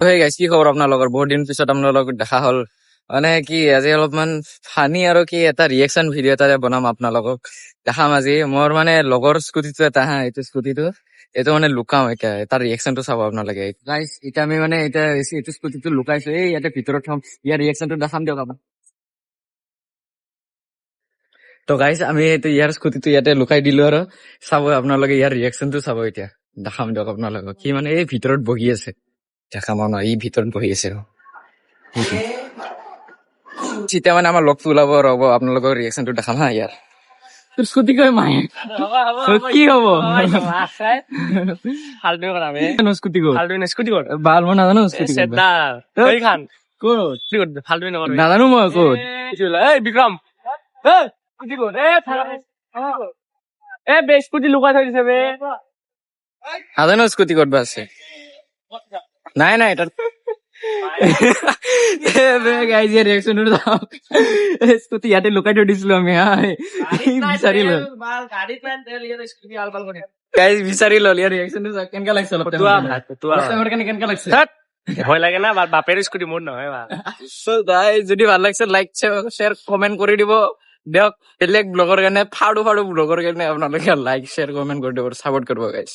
Hey guys, কি খবৰ আপোনালোকৰ? বহুত দিন পিছত আপোনালোকক দেখা হ'ল। মানে কি আজি অলপমান ফানি আৰু কি এটা ৰিয়েকচন ভিডিঅ' এটা বনাম আপোনালোকক দেখাম আজি। মোৰ মানে লগৰ স্কুটিটো এটা হা, এইটো স্কুটিটো এইটো মানে লুকাম এতিয়া, তাৰ ৰিয়েকচনটো চাব আপোনালোকে। গাইজ এতিয়া আমি মানে এতিয়া এইটো স্কুটিটো লুকাইছো, এই ইয়াতে ভিতৰত থম, ইয়াৰ ৰিয়েকচনটো দেখাম দিয়ক আপোনাক। তো গাইজ আমি এইটো ইয়াৰ স্কুটিটো ইয়াতে লুকাই দিলো আৰু চাব আপোনালোকে ইয়াৰ ৰিয়েকচনটো চাব এতিয়া। দেখাম দিয়ক আপোনালোকক। সি মানে এই ভিতৰত বহি আছে, দেখাম ন, ই ভিতৰত বহি আছে। এতিয়া মানে আমাৰ লগটো ওলাব, ৰ'ব আপোনালোকৰ ৰিয়েকচনটো দেখাম হা ইয়াৰ। তোৰ স্কুটি কৈ মায়ে কি হব? স্কুটি ক'ত? ভাল মই নাজানো স্কুটি নাজানো মই ক'ত। বিক্ৰম স্কুটি লুকাই থৈ দিছে বে। নাজানো স্কুটি ক'ত বা আছে। নাই নাই তাত স্কুটি ইয়াতে লুকাই থৈ দিছিলো আমি, বিচাৰি লল বিচাৰি লল। ইয়াৰ ৰিয়েকচনটো কেনেকা লাগিছে? কেনেকা লাগিছে? ভয় লাগে না, বাপেৰ স্কুটি মোৰ নহয়। যদি ভাল লাগিছে লাইক শ্বেয়াৰ কমেন্ট কৰি দিব দিয়ক। বেলেগ ব্লগৰ কাৰণে ফাড়ু ব্লগৰ কাৰণে আপোনালোকে লাইক শ্বেয়াৰ কমেন্ট কৰি দিব, চাপৰ্ট কৰিব গাইছ।